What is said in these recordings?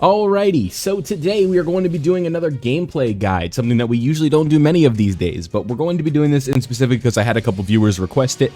Alrighty, so today we are going to be doing another gameplay guide, something that we usually don't do many of these days, but we're going to be doing this in specific because I had a couple viewers request it.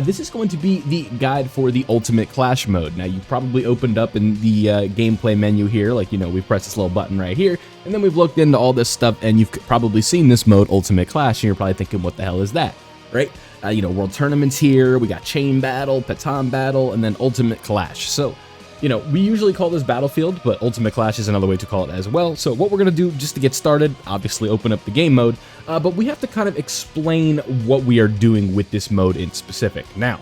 This is going to be the guide for the Ultimate Clash mode. Now, you've probably opened up in the gameplay menu here, like, we've pressed this little button right here, and then we've looked into all this stuff, and you've probably seen this mode, Ultimate Clash, and you're probably thinking, what the hell is that, right? World Tournaments here, we got Chain Battle, Patan Battle, and then Ultimate Clash. So, we usually call this Battlefield, but Ultimate Clash is another way to call it as well. So what we're going to do just to get started, obviously open up the game mode, but we have to kind of explain what we are doing with this mode in specific. Now,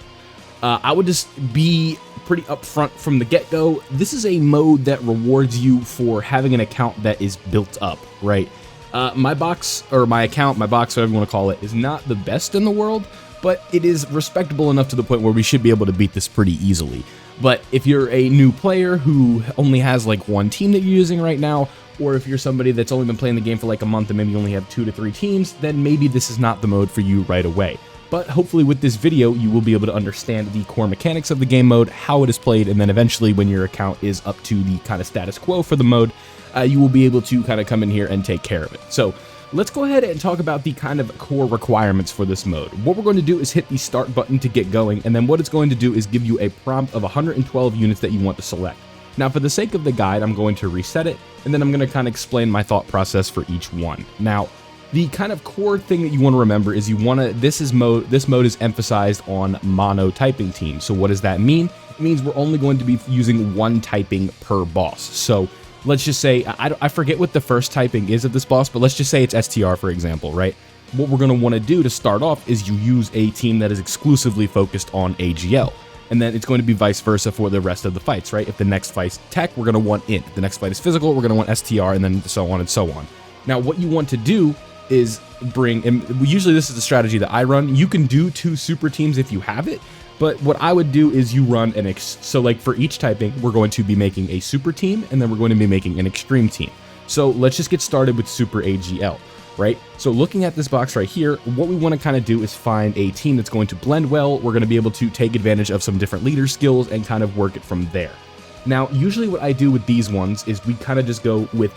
I would just be pretty upfront from the get-go. This is a mode that rewards you for having an account that is built up, right? My box, or my account, my box, whatever you want to call it, is not the best in the world, but it is respectable enough to the point where we should be able to beat this pretty easily. But if you're a new player who only has like one team that you're using right now, or if you're somebody that's only been playing the game for like a month and maybe you only have 2 to 3 teams, then maybe this is not the mode for you right away. But hopefully with this video, you will be able to understand the core mechanics of the game mode, how it is played, and then eventually when your account is up to the kind of status quo for the mode, you will be able to kind of come in here and take care of it. So let's go ahead and talk about the kind of core requirements for this mode. What we're going to do is hit the start button to get going, and then what it's going to do is give you a prompt of 112 units that you want to select. Now, for the sake of the guide, I'm going to reset it, and then I'm going to kind of explain my thought process for each one. Now, the kind of core thing that you want to remember is this mode is emphasized on mono typing teams. So what does that mean? It means we're only going to be using one typing per boss. So let's just say, I forget what the first typing is of this boss, but let's just say it's STR, for example, right? What we're going to want to do to start off is you use a team that is exclusively focused on AGL. And then it's going to be vice versa for the rest of the fights, right? If the next fight's tech, we're going to want int. If the next fight is physical, we're going to want STR, and then so on and so on. Now, what you want to do is bring, and usually this is the strategy that I run. You can do 2 super teams if you have it, but what I would do is you run so like for each typing, we're going to be making a super team, and then we're going to be making an extreme team. So let's just get started with super AGL, right? So looking at this box right here, what we want to kind of do is find a team that's going to blend well. We're going to be able to take advantage of some different leader skills and kind of work it from there. Now, usually what I do with these ones is we kind of just go with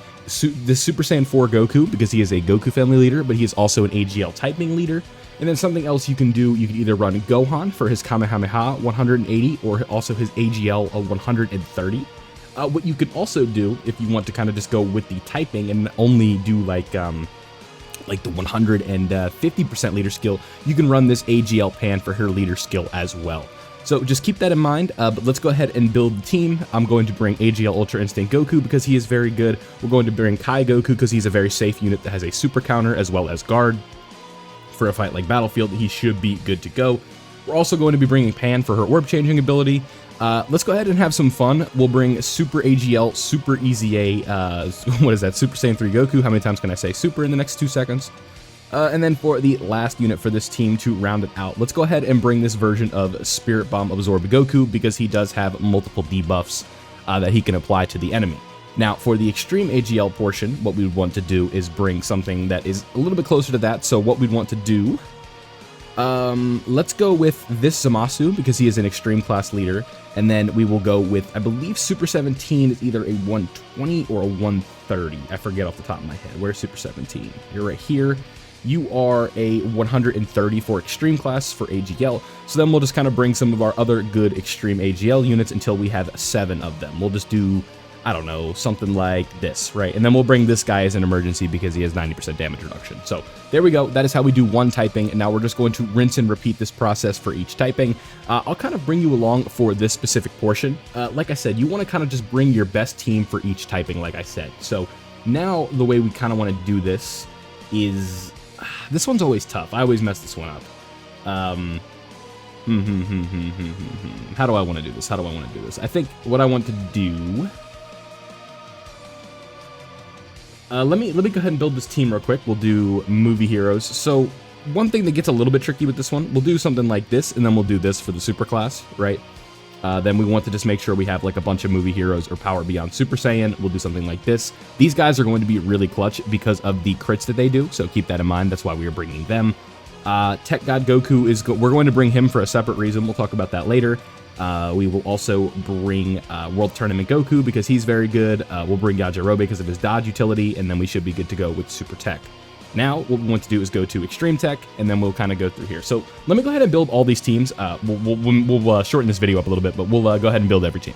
the Super Saiyan 4 Goku, because he is a Goku family leader, but he is also an AGL typing leader. And then something else you can do, you can either run Gohan for his Kamehameha 180 or also his AGL of 130. What you could also do, if you want to kind of just go with the typing and only do like the 150% leader skill, you can run this AGL Pan for her leader skill as well. So just keep that in mind, but let's go ahead and build the team. I'm going to bring AGL Ultra Instinct Goku because he is very good. We're going to bring Kai Goku because he's a very safe unit that has a super counter as well as guard. For a fight like Battlefield, he should be good to go. We're also going to be bringing Pan for her orb changing ability. Let's go ahead and have some fun. We'll bring Super AGL, Super EZA, what is that, Super Saiyan 3 Goku. How many times can I say super in the next 2 seconds? And then for the last unit for this team to round it out, let's go ahead and bring this version of Spirit Bomb Absorb Goku because he does have multiple debuffs that he can apply to the enemy. Now, for the extreme AGL portion, what we would want to do is bring something that is a little bit closer to that. So what we'd want to do, let's go with this Zamasu because he is an extreme class leader. And then we will go with, I believe Super 17 is either a 120 or a 130. I forget off the top of my head. Where's Super 17? You're right here. You are a 130 for extreme class for AGL. So then we'll just kind of bring some of our other good extreme AGL units until we have 7 of them. We'll just do, I don't know, something like this, right? And then we'll bring this guy as an emergency because he has 90% damage reduction. So there we go. That is how we do one typing. And now we're just going to rinse and repeat this process for each typing. I'll kind of bring you along for this specific portion. Like I said, you want to kind of just bring your best team for each typing, like I said. So now the way we kind of want to do this is, this one's always tough. I always mess this one up. How do I want to do this? I think what I want to do, let me go ahead and build this team real quick. We'll do movie heroes. So one thing that gets a little bit tricky with this one, we'll do something like this, and then we'll do this for the super class, right? Then we want to just make sure we have like a bunch of movie heroes or power beyond Super Saiyan. We'll do something like this. These guys are going to be really clutch because of the crits that they do, so keep that in mind. That's why we are bringing them. Tech God Goku we're going to bring him for a separate reason. We'll talk about that later. We will also bring World Tournament Goku because he's very good. We'll bring Yajirobe because of his dodge utility, and then we should be good to go with Super Tech. Now, what we want to do is go to Extreme Tech, and then we'll kind of go through here. So let me go ahead and build all these teams. We'll shorten this video up a little bit, but we'll go ahead and build every team.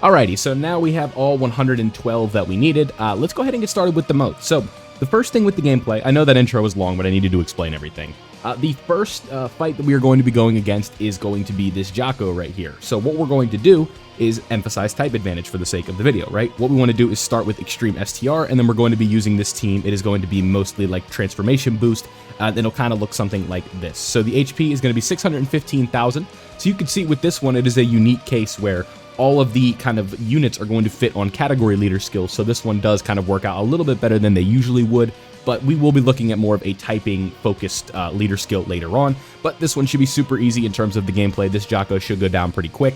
Alrighty, so now we have all 112 that we needed. Let's go ahead and get started with the mode. So the first thing with the gameplay, I know that intro was long, but I needed to explain everything. The first fight that we are going to be going against is going to be this Jocko right here. So what we're going to do is emphasize type advantage for the sake of the video, right? What we want to do is start with Extreme STR, and then we're going to be using this team. It is going to be mostly like transformation boost. It'll kind of look something like this. So the HP is going to be 615,000. So you can see with this one, it is a unique case where all of the kind of units are going to fit on category leader skills. So this one does kind of work out a little bit better than they usually would, but we will be looking at more of a typing focused leader skill later on. But this one should be super easy in terms of the gameplay. This Jocko should go down pretty quick.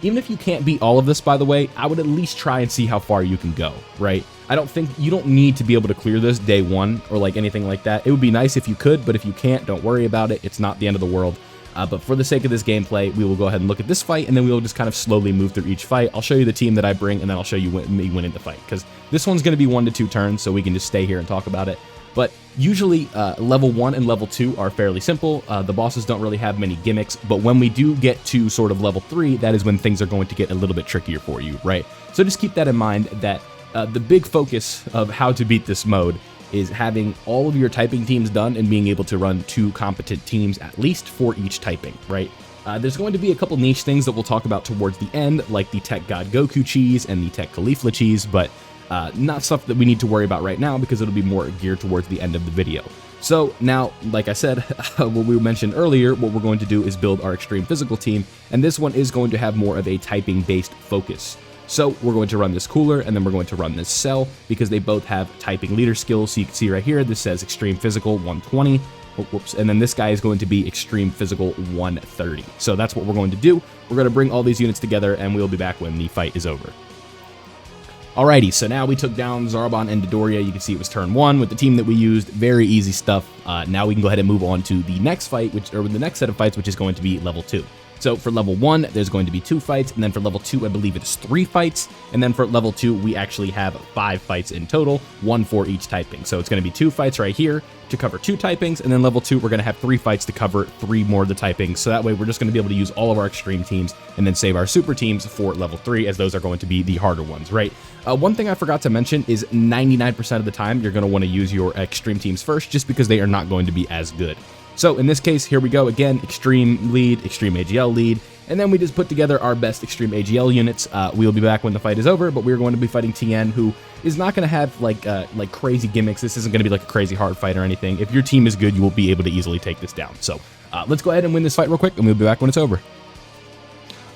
Even if you can't beat all of this, by the way, I would at least try and see how far you can go, right? I don't think you don't need to be able to clear this day one or like anything like that. It would be nice if you could, but if you can't, don't worry about it. It's not the end of the world. But for the sake of this gameplay, we will go ahead and look at this fight, and then we will just kind of slowly move through each fight. I'll show you the team that I bring, and then I'll show you me winning the fight, because this one's going to be 1 to 2 turns, so we can just stay here and talk about it. But usually, level 1 and level 2 are fairly simple. The bosses don't really have many gimmicks, but when we do get to sort of level 3, that is when things are going to get a little bit trickier for you, right? So just keep that in mind, that the big focus of how to beat this mode is having all of your typing teams done and being able to run 2 competent teams at least for each typing, right? There's going to be a couple niche things that we'll talk about towards the end, like the Tech God Goku cheese and the Tech Caulifla cheese, but not stuff that we need to worry about right now because it'll be more geared towards the end of the video. So now, like I said, what we mentioned earlier, what we're going to do is build our Extreme Physical team, and this one is going to have more of a typing-based focus. So we're going to run this Cooler, and then we're going to run this Cell, because they both have typing leader skills. So you can see right here, this says Extreme Physical 120, whoops, and then this guy is going to be Extreme Physical 130. So that's what we're going to do. We're going to bring all these units together, and we'll be back when the fight is over. Alrighty, so now we took down Zarbon and Dodoria. You can see it was turn 1 with the team that we used. Very easy stuff. Now we can go ahead and move on to the next fight, or the next set of fights, which is going to be level 2. So for level 1, there's going to be 2 fights, and then for level 2, I believe it is 3 fights, and then for level 2, we actually have 5 fights in total, 1 for each typing. So it's going to be 2 fights right here to cover 2 typings, and then level 2, we're going to have 3 fights to cover 3 more of the typings. So that way, we're just going to be able to use all of our extreme teams and then save our super teams for level 3, as those are going to be the harder ones, right? One thing I forgot to mention is 99% of the time, you're going to want to use your extreme teams first, just because they are not going to be as good. So in this case, here we go again, Extreme lead, Extreme AGL lead, and then we just put together our best Extreme AGL units. We'll be back when the fight is over, but we're going to be fighting Tien, who is not going to have like crazy gimmicks. This isn't going to be like a crazy hard fight or anything. If your team is good, you will be able to easily take this down. So let's go ahead and win this fight real quick, and we'll be back when it's over.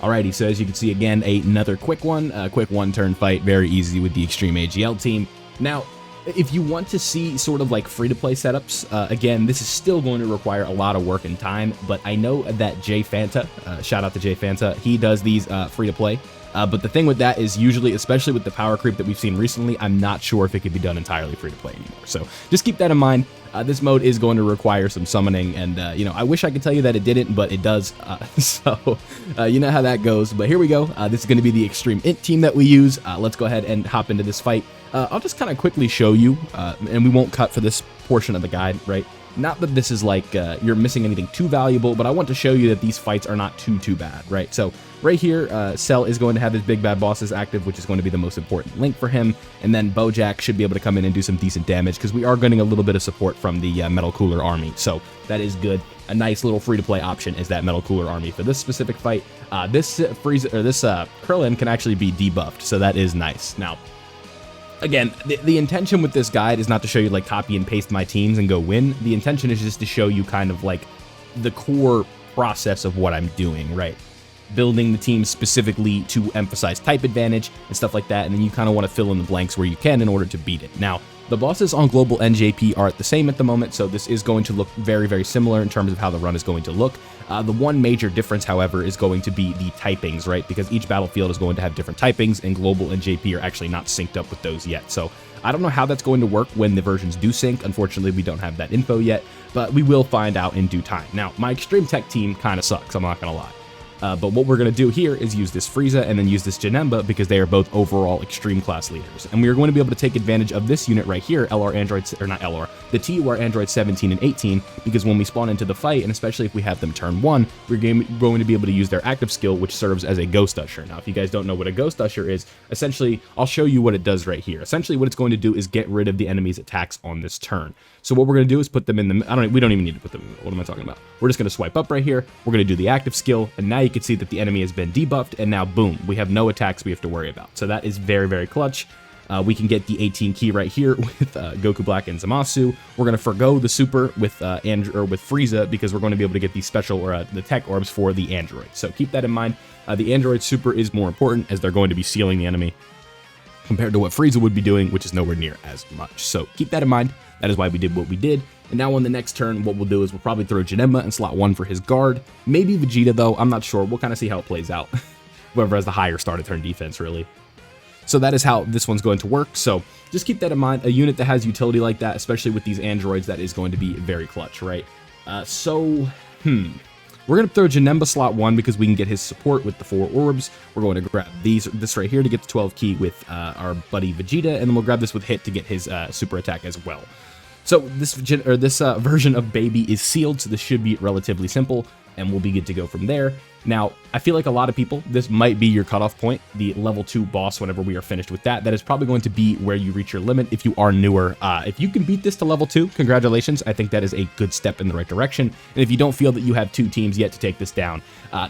Alrighty, so as you can see, again, another quick one, quick 1-turn fight, very easy with the Extreme AGL team. Now, if you want to see sort of like free-to-play setups, again, this is still going to require a lot of work and time, but I know that Jay Fanta, shout out to Jay Fanta, he does these free-to-play. But the thing with that is usually, especially with the power creep that we've seen recently, I'm not sure if it could be done entirely free-to-play anymore. So just keep that in mind. This mode is going to require some summoning, and I wish I could tell you that it didn't, but it does. So you know how that goes. But here we go. This is going to be the Extreme Int team that we use. Let's go ahead and hop into this fight. I'll just kind of quickly show you, and we won't cut for this portion of the guide, right? Not that this is like you're missing anything too valuable, but I want to show you that these fights are not too bad, right? So right here, Cell is going to have his big bad bosses active, which is going to be the most important link for him. And then Bojack should be able to come in and do some decent damage, because we are getting a little bit of support from the Metal Cooler army. So that is good. A nice little free-to-play option is that Metal Cooler army for this specific fight. This Krillin can actually be debuffed, so that is nice. Now, again, the intention with this guide is not to show you like copy and paste my teams and go win. The intention is just to show you kind of like the core process of what I'm doing, right? Building the team specifically to emphasize type advantage and stuff like that, and then you kind of want to fill in the blanks where you can in order to beat it. Now, the bosses on Global NJP are the same at the moment, so this is going to look very similar in terms of how the run is going to look. The one major difference, however, is going to be the typings, right? Because each battlefield is going to have different typings, and Global and JP are actually not synced up with those yet. So I don't know how that's going to work when the versions do sync. Unfortunately, we don't have that info yet, but we will find out in due time. Now, my Extreme Tech team kind of sucks, I'm not going to lie. But what we're going to do here is use this Frieza and then use this Janemba because they are both overall extreme class leaders. And we are going to be able to take advantage of this unit right here, LR Android, or not LR, the TUR Android 17 and 18, because when we spawn into the fight, and especially if we have them turn 1, we're going to be able to use their active skill, which serves as a Ghost Usher. Now, if you guys don't know what a Ghost Usher is, essentially, I'll show you what it does right here. Essentially, what it's going to do is get rid of the enemy's attacks on this turn. So what we're going to do is put them in the, we don't even need to put them in the, what am I talking about? We're just going to swipe up right here. We're going to do the active skill, and now you can see that the enemy has been debuffed, and now boom, we have no attacks we have to worry about. So that is very, very clutch. We can get the 18 key right here with Goku Black and Zamasu. We're going to forgo the super with with Frieza because we're going to be able to get these special or the tech orbs for the android. So keep that in mind. The android super is more important as they're going to be sealing the enemy compared to what Frieza would be doing, which is nowhere near as much. So keep that in mind. That is why we did what we did. And now on the next turn, what we'll do is we'll probably throw Janemba in slot 1 for his guard. Maybe Vegeta, though. I'm not sure. We'll kind of see how it plays out. Whoever has the higher start of turn defense, really. So that is how this one's going to work. So just keep that in mind. A unit that has utility like that, especially with these androids, that is going to be very clutch, right? We're going to throw Janemba slot 1 because we can get his support with the 4 orbs. We're going to grab this right here to get the 12 key with our buddy Vegeta, and then we'll grab this with Hit to get his super attack as well. So this version of Baby is sealed, so this should be relatively simple, and we'll be good to go from there. Now, I feel like a lot of people, this might be your cutoff point, the level 2 boss whenever we are finished with that. That is probably going to be where you reach your limit if you are newer. If you can beat this to level 2, congratulations. I think that is a good step in the right direction. And if you don't feel that you have 2 teams yet to take this down,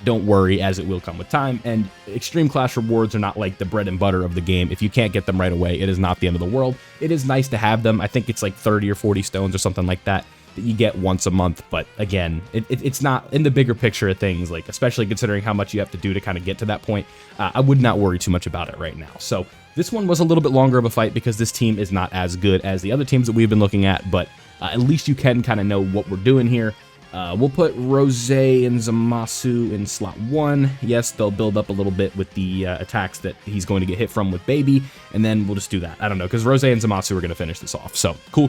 don't worry, as it will come with time. And Extreme Clash rewards are not like the bread and butter of the game. If you can't get them right away, it is not the end of the world. It is nice to have them. I think it's like 30 or 40 stones or something like that you get once a month, but again, it's not in the bigger picture of things, like especially considering how much you have to do to kind of get to that point. I would not worry too much about it right now. So this one was a little bit longer of a fight because this team is not as good as the other teams that we've been looking at, but at least you can kind of know what we're doing here. We'll put Rose and Zamasu in slot 1. Yes, they'll build up a little bit with the attacks that he's going to get hit from with Baby, and then we'll just do that. I don't know, because Rose and Zamasu are going to finish this off. So cool.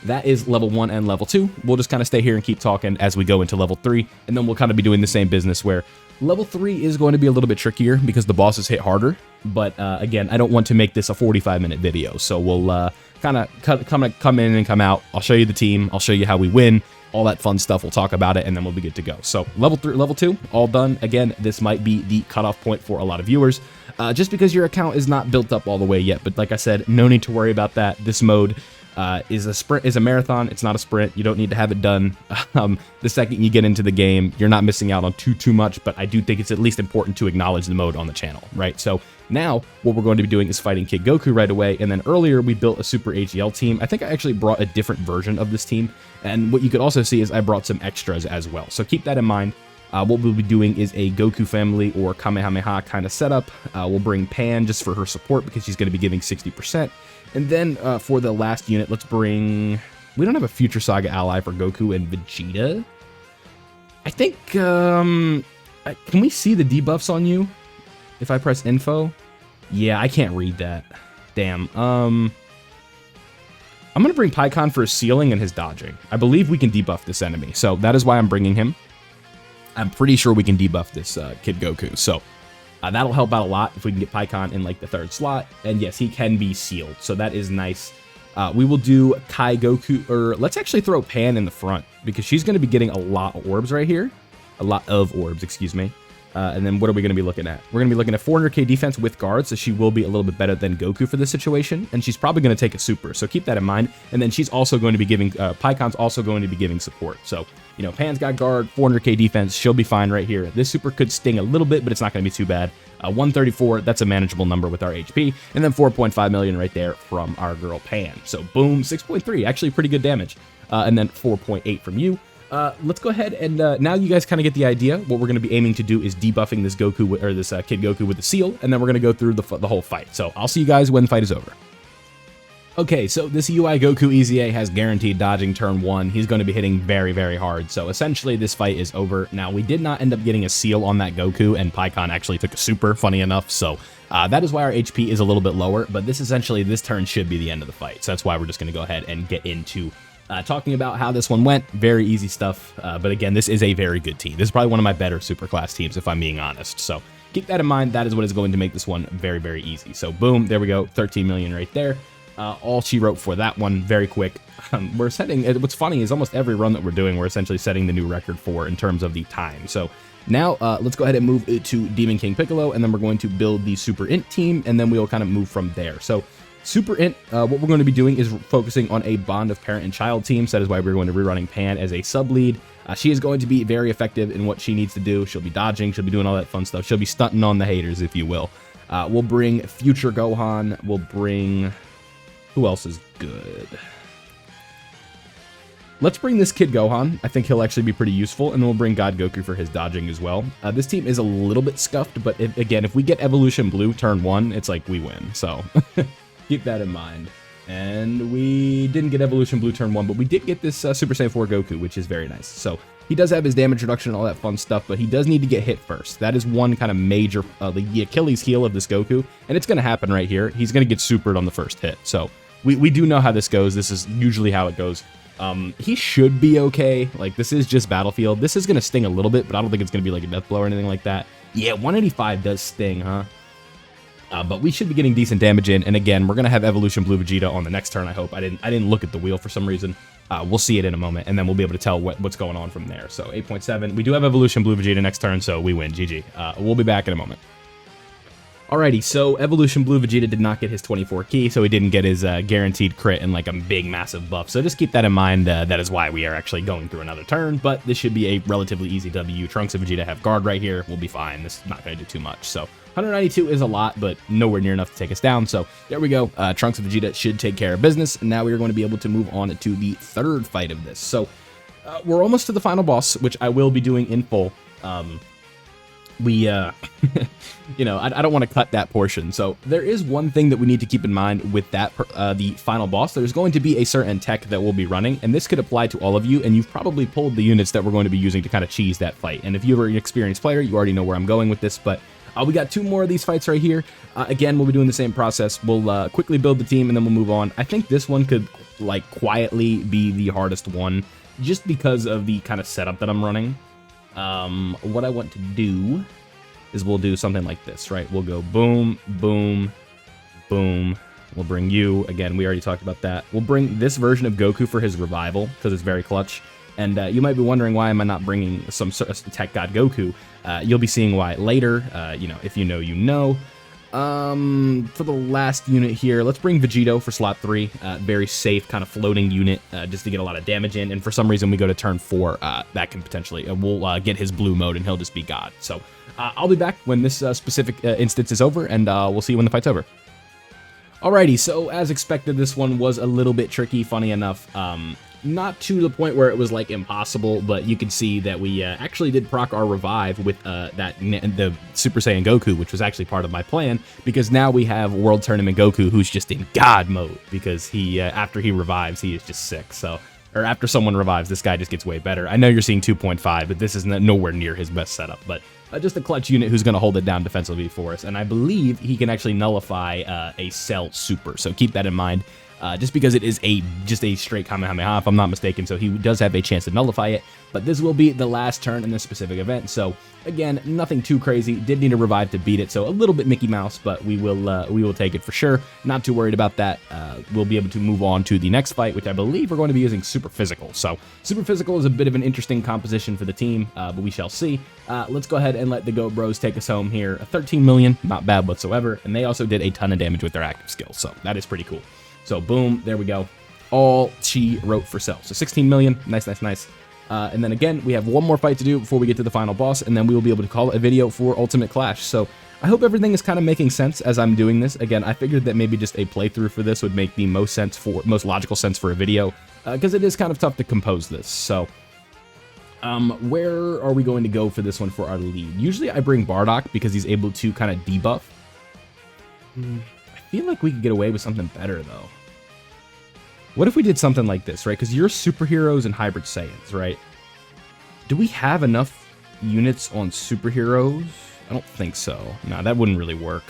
That is level 1 and level 2. We'll just kind of stay here and keep talking as we go into level 3, and then we'll kind of be doing the same business where level 3 is going to be a little bit trickier because the bosses hit harder. But again, I don't want to make this a 45-minute video, so we'll kind of come in and come out. I'll show you the team. I'll show you how we win. All that fun stuff. We'll talk about it, and then we'll be good to go. So level 3, level 2, all done. Again, this might be the cutoff point for a lot of viewers, just because your account is not built up all the way yet. But like I said, no need to worry about that. This mode is a marathon. It's not a sprint. You don't need to have it done the second you get into the game. You're not missing out on too much, but I do think it's at least important to acknowledge the mode on the channel, right? So now what we're going to be doing is fighting Kid Goku right away, and then earlier we built a Super AGL team. I think I actually brought a different version of this team, and what you could also see is I brought some extras as well. So keep that in mind. What we'll be doing is a Goku family or Kamehameha kind of setup. We'll bring Pan just for her support because she's going to be giving 60%. And then for the last unit, let's bring... We don't have a Future Saga ally for Goku and Vegeta. I think... can we see the debuffs on you if I press info? Yeah, I can't read that. Damn. I'm going to bring Pikkon for his sealing and his dodging. I believe we can debuff this enemy, so that is why I'm bringing him. I'm pretty sure we can debuff this Kid Goku, so that'll help out a lot if we can get Pikkon in like the 3rd slot. And yes, he can be sealed, so that is nice. We will do Kai Goku, or let's actually throw Pan in the front because she's going to be getting a lot of orbs right here. A lot of orbs, excuse me. And then what are we going to be looking at? We're going to be looking at 400k defense with guard, so she will be a little bit better than Goku for this situation, and she's probably going to take a super, so keep that in mind. And then she's also going to be giving, Pikkon's also going to be giving support. So, you know, Pan's got guard, 400k defense, she'll be fine right here. This super could sting a little bit, but it's not going to be too bad. 134, that's a manageable number with our HP, and then 4.5 million right there from our girl Pan. So boom, 6.3, actually pretty good damage. And then 4.8 from you. Let's go ahead and now you guys kind of get the idea. What we're going to be aiming to do is debuffing this Goku or this Kid Goku with the seal, and then we're going to go through the whole fight. So I'll see you guys when the fight is over. Okay, so this UI Goku EZA has guaranteed dodging turn 1. He's going to be hitting very, very hard. So essentially this fight is over. Now we did not end up getting a seal on that Goku, and Pikkon actually took a super, funny enough. So that is why our HP is a little bit lower, but this turn should be the end of the fight. So that's why we're just going to go ahead and get into talking about how this one went. Very easy stuff, but again, this is a very good team. This is probably one of my better Superclass teams, if I'm being honest. So keep that in mind. That is what is going to make this one very, very easy. So boom, there we go, 13 million right there. All she wrote for that one, very quick. We're setting, what's funny is almost every run that we're doing, we're essentially setting the new record for in terms of the time. So now let's go ahead and move it to Demon King Piccolo, and then we're going to build the Super Int team, and then we'll kind of move from there. So Super Int, what we're going to be doing is focusing on a bond of parent and child team. So that is why we're going to be rerunning Pan as a sub lead. She is going to be very effective in what she needs to do. She'll be dodging, she'll be doing all that fun stuff. She'll be stunting on the haters, if you will. We'll bring Future Gohan. We'll bring, who else is good? Let's bring this kid Gohan. I think he'll actually be pretty useful, and then we'll bring God Goku for his dodging as well. This team is a little bit scuffed, but again, if we get Evolution Blue turn 1, it's like we win. So keep that in mind. And we didn't get Evolution Blue turn 1, but we did get this Super Saiyan 4 Goku, which is very nice. So he does have his damage reduction and all that fun stuff, but he does need to get hit first. That is one kind of major, the Achilles heel of this Goku, and it's going to happen right here. He's going to get supered on the first hit. So we do know how this goes. This is usually how it goes. He should be okay. Like, this is just Battlefield. This is going to sting a little bit, but I don't think it's going to be like a death blow or anything like that. Yeah, 185 does sting, huh? But we should be getting decent damage in. And again, we're going to have Evolution Blue Vegeta on the next turn, I hope. I didn't look at the wheel for some reason. We'll see it in a moment, and then we'll be able to tell what's going on from there. So 8.7. We do have Evolution Blue Vegeta next turn, so we win. GG. We'll be back in a moment. Alrighty, so Evolution Blue Vegeta did not get his 24 key, so he didn't get his guaranteed crit and like a big massive buff. So just keep that in mind. That is why we are actually going through another turn, but this should be a relatively easy W. Trunks and Vegeta have guard right here. We'll be fine. This is not going to do too much. So 192 is a lot, but nowhere near enough to take us down. So there we go. Trunks and Vegeta should take care of business. And now we are going to be able to move on to the third fight of this. So we're almost to the final boss, which I will be doing in full. You know, I don't want to cut that portion. So there is one thing that we need to keep in mind with that, the final boss. There's going to be a certain tech that will be running, and this could apply to all of you, and you've probably pulled the units that we're going to be using to kind of cheese that fight. And if you're an experienced player, you already know where I'm going with this, but we got 2 more of these fights right here. Again, we'll be doing the same process. We'll quickly build the team, and then we'll move on. I think this one could, like, quietly be the hardest one, just because of the kind of setup that I'm running. What I want to do is we'll do something like this, right? We'll go boom, boom, boom. We'll bring you, again, we already talked about that. We'll bring this version of Goku for his revival, because it's very clutch. And you might be wondering, why am I not bringing some Tech God Goku? You'll be seeing why later. You know, if you know, you know. For the last unit here, let's bring Vegito for slot 3. Very safe, kind of floating unit, just to get a lot of damage in. And for some reason, we go to turn 4. That can potentially, we'll get his blue mode, and he'll just be God. So I'll be back when this specific instance is over, and we'll see you when the fight's over. Alrighty, so as expected, this one was a little bit tricky, funny enough. Not to the point where it was like impossible, but you can see that we actually did proc our revive with the Super Saiyan Goku, which was actually part of my plan, because now we have World Tournament Goku, who's just in God mode, because he after he revives, he is just sick. So, or after someone revives, this guy just gets way better. I know you're seeing 2.5, but this is nowhere near his best setup, but just a clutch unit who's going to hold it down defensively for us. And I believe he can actually nullify a Cell Super, so keep that in mind. Just because it is just a straight Kamehameha, if I'm not mistaken, so he does have a chance to nullify it. But this will be the last turn in this specific event, so again, nothing too crazy. Did need a revive to beat it, so a little bit Mickey Mouse, but we will take it for sure. Not too worried about that. We'll be able to move on to the next fight, which I believe we're going to be using Super Physical. So Super Physical is a bit of an interesting composition for the team, but we shall see. Let's go ahead and let the Goat Bros take us home here. 13 million, not bad whatsoever, and they also did a ton of damage with their active skills, so that is pretty cool. So boom, there we go. All she wrote for Cell. So 16 million, nice, nice, nice. And then again, we have one more fight to do before we get to the final boss, and then we will be able to call it a video for Ultimate Clash. So I hope everything is kind of making sense as I'm doing this. Again, I figured that maybe just a playthrough for this would make the most logical sense for a video, because it is kind of tough to compose this. So where are we going to go for this one for our lead? Usually I bring Bardock because he's able to kind of debuff. I feel like we could get away with something better, though. What if we did something like this, right? Because you're superheroes and hybrid Saiyans, right? Do we have enough units on superheroes? I don't think so. No, that wouldn't really work.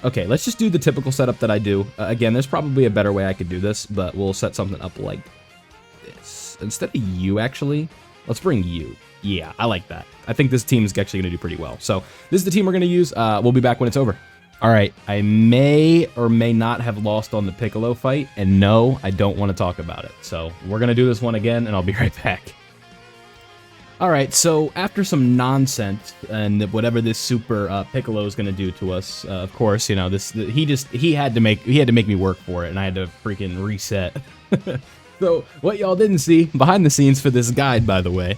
Okay, let's just do the typical setup that I do. Again, there's probably a better way I could do this, but we'll set something up like this. Instead of you, actually, let's bring you. Yeah, I like that. I think this team is actually going to do pretty well. So this is the team we're going to use. We'll be back when it's over. All right, I may or may not have lost on the Piccolo fight, and no, I don't want to talk about it. So we're going to do this one again, and I'll be right back. All right, so after some nonsense and whatever this super Piccolo is going to do to us, of course, you know, he had to make me work for it, and I had to freaking reset. So what y'all didn't see behind the scenes for this guide, by the way,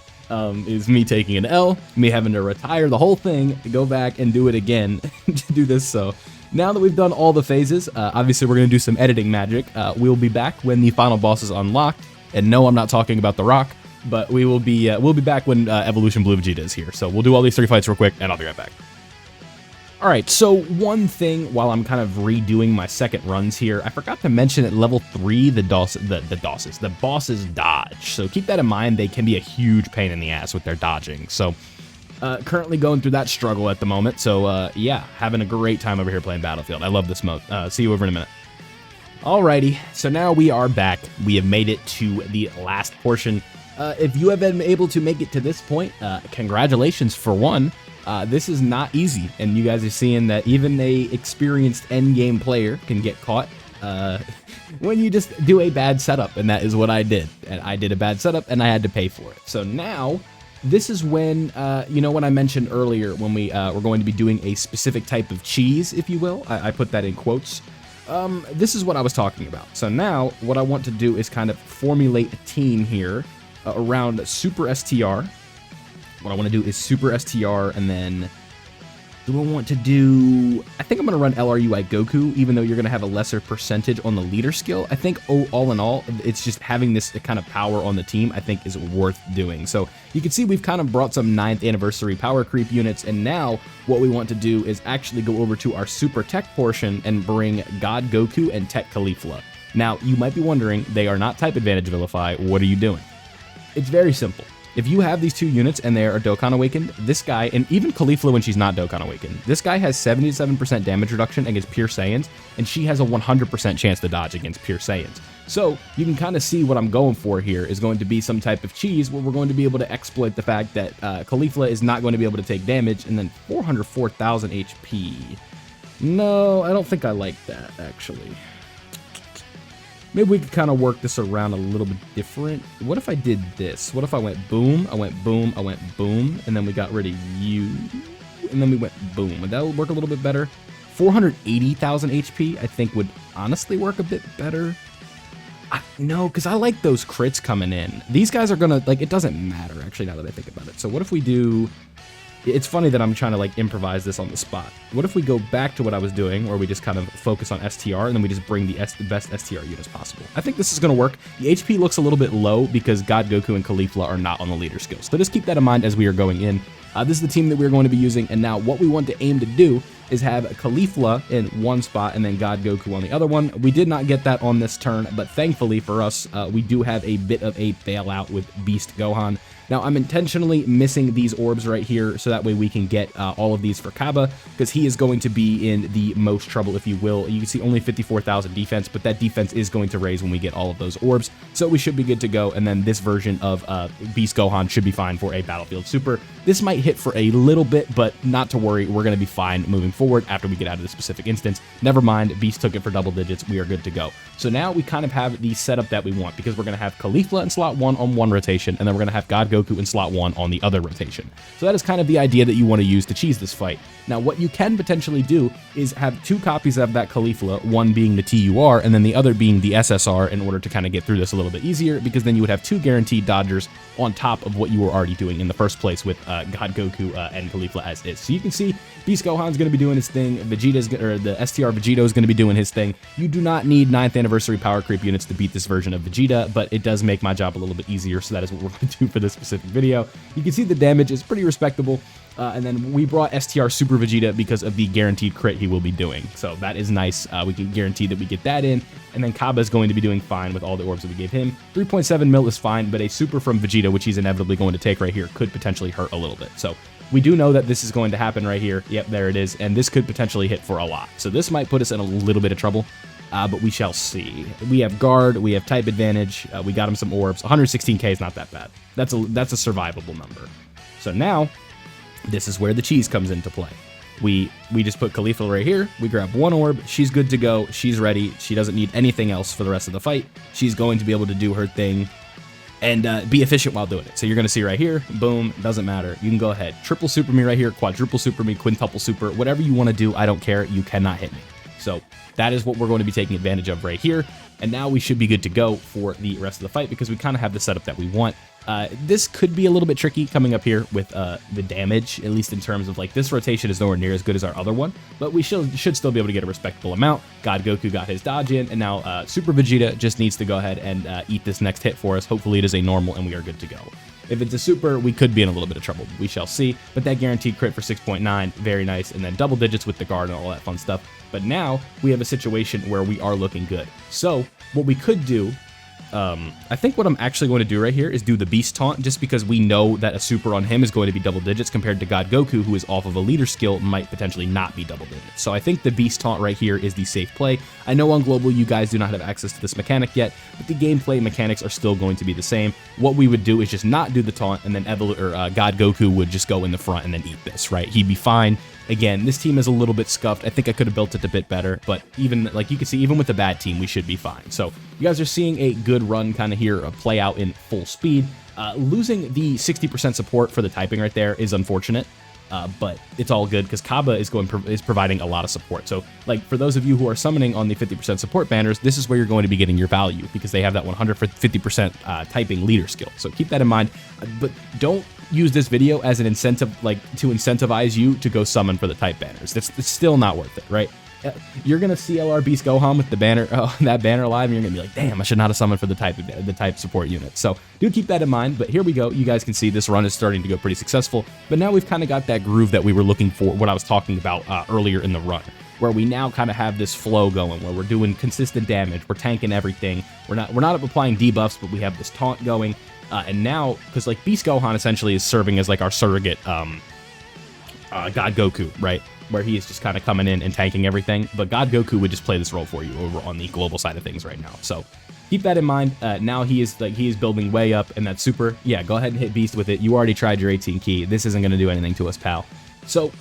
is me taking an L, me having to retire the whole thing to go back and do it again to do this. So now that we've done all the phases, obviously we're going to do some editing magic. We'll be back when the final boss is unlocked, and no, I'm not talking about the Rock. But we'll be back when Evolution Blue Vegeta is here. So we'll do all these 3 fights real quick, and I'll be right back. All right, so one thing while I'm kind of redoing my second runs here, I forgot to mention at level 3 the bosses dodge. So keep that in mind. They can be a huge pain in the ass with their dodging. So currently going through that struggle at the moment. So yeah, having a great time over here playing Battlefield. I love this mode. See you over in a minute. Alrighty, so now we are back. We have made it to the last portion. If you have been able to make it to this point, congratulations for one. This is not easy, and you guys are seeing that even a experienced endgame player can get caught when you just do a bad setup, and that is what I did. And I did a bad setup, and I had to pay for it. So now, this is when, you know, when I mentioned earlier when we were going to be doing a specific type of cheese, if you will. I put that in quotes. This is what I was talking about. So now, what I want to do is kind of formulate a team here around Super STR. What I want to do is Super STR, and then do I want to do... I think I'm going to run LRUI Goku, even though you're going to have a lesser percentage on the leader skill. I think, all in all, it's just having this kind of power on the team, I think, is worth doing. So you can see we've kind of brought some 9th anniversary power creep units, and now what we want to do is actually go over to our Super Tech portion and bring God Goku and Tech Caulifla. Now, you might be wondering, they are not type advantage vilify. What are you doing? It's very simple. If you have these two units and they are Dokkan Awakened, this guy, and even Caulifla when she's not Dokkan Awakened, this guy has 77% damage reduction against Pure Saiyans, and she has a 100% chance to dodge against Pure Saiyans. So you can kind of see what I'm going for here is going to be some type of cheese where we're going to be able to exploit the fact that Caulifla is not going to be able to take damage, and then 404,000 HP. No, I don't think I like that, actually. Maybe we could kind of work this around a little bit different. What if I did this? What if I went boom, I went boom, I went boom, and then we got rid of you, and then we went boom? Would that work a little bit better? 480,000 HP, I think, would honestly work a bit better. No, because I like those crits coming in. These guys are going to, like, it doesn't matter, actually, now that I think about it. So what if we do... It's funny that I'm trying to, like, improvise this on the spot. What if we go back to what I was doing, where we just kind of focus on STR, and then we just bring the best STR units possible? I think this is going to work. The HP looks a little bit low because God Goku and Caulifla are not on the leader skills. So just keep that in mind as we are going in. This is the team that we're going to be using, and now what we want to aim to do is have Caulifla in one spot and then God Goku on the other one. We did not get that on this turn, but thankfully for us, we do have a bit of a bailout with Beast Gohan. Now, I'm intentionally missing these orbs right here so that way we can get all of these for Kaba, because he is going to be in the most trouble, if you will. You can see only 54,000 defense, but that defense is going to raise when we get all of those orbs, so we should be good to go. And then this version of Beast Gohan should be fine for a Battlefield Super. This might hit for a little bit, but not to worry. We're going to be fine moving forward after we get out of this specific instance. Never mind, Beast took it for double digits. We are good to go. So now we kind of have the setup that we want, because we're going to have Caulifla in slot 1 on one rotation, and then we're going to have God Goku in slot 1 on the other rotation. So that is kind of the idea that you want to use to cheese this fight. Now, what you can potentially do is have 2 copies of that Caulifla, one being the TUR and then the other being the SSR, in order to kind of get through this a little bit easier, because then you would have 2 guaranteed dodgers on top of what you were already doing in the first place with God Goku and Caulifla as is. So you can see Beast Gohan's going to be doing his thing, Vegeta's, or the STR Vegito is going to be doing his thing. You do not need 9th anniversary power creep units to beat this version of Vegeta, but it does make my job a little bit easier, so that is what we're going to do for this specific video. You can see the damage is pretty respectable. And then we brought STR Super Vegeta because of the guaranteed crit he will be doing. So that is nice. We can guarantee that we get that in. And then Kaba is going to be doing fine with all the orbs that we gave him. 3.7 mil is fine, but a super from Vegeta, which he's inevitably going to take right here, could potentially hurt a little bit. So we do know that this is going to happen right here. Yep, there it is. And this could potentially hit for a lot. So this might put us in a little bit of trouble, but we shall see. We have guard, we have type advantage, we got him some orbs. 116k is not that bad. That's a survivable number. So now, this is where the cheese comes into play. We just put Caulifla right here. We grab one orb. She's good to go. She's ready. She doesn't need anything else for the rest of the fight. She's going to be able to do her thing and be efficient while doing it. So you're going to see right here, boom, doesn't matter. You can go ahead. Triple super me right here, quadruple super me, quintuple super, whatever you want to do, I don't care. You cannot hit me. So that is what we're going to be taking advantage of right here. And now we should be good to go for the rest of the fight because we kind of have the setup that we want. This could be a little bit tricky coming up here with the damage, at least in terms of like this rotation is nowhere near as good as our other one, but we should still be able to get a respectable amount. God Goku got his dodge in, and now Super Vegeta just needs to go ahead and eat this next hit for us. Hopefully it is a normal and we are good to go. If it's a super, we could be in a little bit of trouble. We shall see. But that guaranteed crit for 6.9, very nice. And then double digits with the guard and all that fun stuff. But now we have a situation where we are looking good. So what we could do, I think what I'm actually going to do right here is do the Beast Taunt, just because we know that a super on him is going to be double digits compared to God Goku, who is off of a leader skill, might potentially not be double digits. So I think the Beast Taunt right here is the safe play. I know on Global you guys do not have access to this mechanic yet, but the gameplay mechanics are still going to be the same. What we would do is just not do the taunt, and then God Goku would just go in the front and then eat this, right? He'd be fine. Again, this team is a little bit scuffed. I think I could have built it a bit better, but even like you can see, even with the bad team, we should be fine. So you guys are seeing a good run kind of here play out in full speed. Losing the 60% support for the typing right there is unfortunate, but it's all good because Kaba is providing a lot of support. So like for those of you who are summoning on the 50% support banners, this is where you're going to be getting your value because they have that 150% typing leader skill. So keep that in mind, but don't use this video as an incentive, like to incentivize you to go summon for the type banners. It's still not worth it, right? You're gonna see LR Beast Gohan with the banner, that banner live, and you're gonna be like, damn, I should not have summoned for the type support unit. So do keep that in mind. But here we go. You guys can see this run is starting to go pretty successful. But now we've kind of got that groove that we were looking for, what I was talking about earlier in the run, where we now kind of have this flow going, where we're doing consistent damage, we're tanking everything. We're not applying debuffs, but we have this taunt going. And now, because like Beast Gohan essentially is serving as like our surrogate God Goku, right? Where he is just kind of coming in and tanking everything. But God Goku would just play this role for you over on the global side of things right now. So keep that in mind. Now he is building way up, and that super, yeah, go ahead and hit Beast with it. You already tried your 18 key. This isn't going to do anything to us, pal. So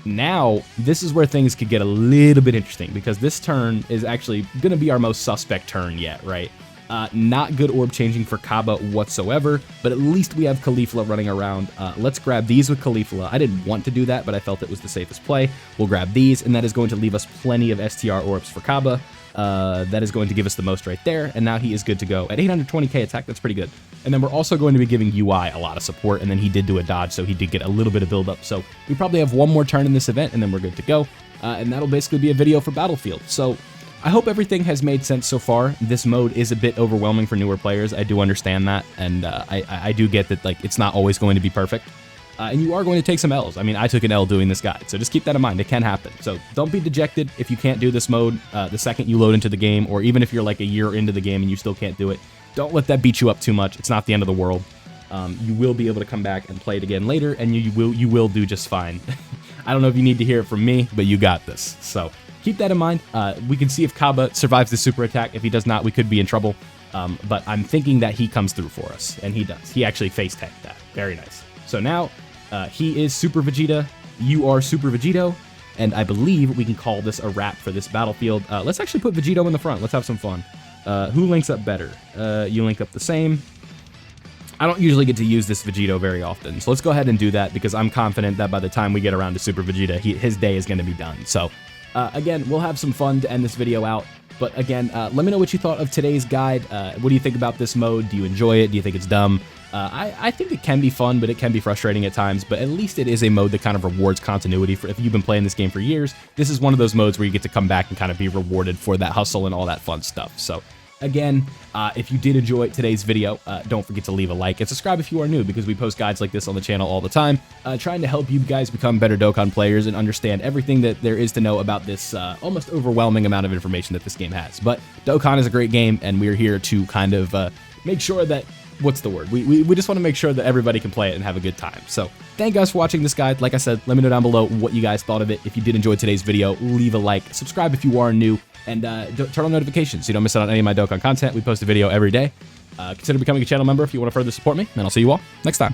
now this is where things could get a little bit interesting because this turn is actually going to be our most suspect turn yet, right? Not good orb changing for Kaba whatsoever, but at least we have Caulifla running around. Let's grab these with Caulifla. I didn't want to do that, but I felt it was the safest play. We'll grab these, and that is going to leave us plenty of STR orbs for Kaba. That is going to give us the most right there, and now he is good to go. At 820k attack, that's pretty good. And then we're also going to be giving UI a lot of support, and then he did do a dodge, so he did get a little bit of build-up. So we probably have one more turn in this event, and then we're good to go. And that'll basically be a video for Battlefield. So I hope everything has made sense so far. This mode is a bit overwhelming for newer players. I do understand that, and I do get that like it's not always going to be perfect. And you are going to take some L's. I mean, I took an L doing this guide, so just keep that in mind. It can happen. So don't be dejected if you can't do this mode the second you load into the game, or even if you're like a year into the game and you still can't do it. Don't let that beat you up too much. It's not the end of the world. You will be able to come back and play it again later, and you will do just fine. I don't know if you need to hear it from me, but you got this. So keep that in mind. We can see if Kaba survives the super attack. If he does not, we could be in trouble. But I'm thinking that he comes through for us, and he does. He actually face tanked that. Very nice. So now he is Super Vegeta. You are Super Vegito, and I believe we can call this a wrap for this battlefield. Let's actually put Vegito in the front. Let's have some fun. Who links up better? You link up the same. I don't usually get to use this Vegito very often, so let's go ahead and do that because I'm confident that by the time we get around to Super Vegeta, his day is going to be done. So again, we'll have some fun to end this video out. But again, let me know what you thought of today's guide. What do you think about this mode? Do you enjoy it? Do you think it's dumb? I think it can be fun, but it can be frustrating at times. But at least it is a mode that kind of rewards continuity. If you've been playing this game for years, this is one of those modes where you get to come back and kind of be rewarded for that hustle and all that fun stuff. So again, if you did enjoy today's video, don't forget to leave a like and subscribe if you are new, because we post guides like this on the channel all the time, trying to help you guys become better Dokkan players and understand everything that there is to know about this almost overwhelming amount of information that this game has. But Dokkan is a great game, and we're here to kind of make sure that what's the word? We just want to make sure that everybody can play it and have a good time. So thank you guys for watching this guide. Like I said, let me know down below what you guys thought of it. If you did enjoy today's video, leave a like, subscribe if you are new, and turn on notifications so you don't miss out on any of my Dokkan content. We post a video every day. Consider becoming a channel member if you want to further support me, and I'll see you all next time.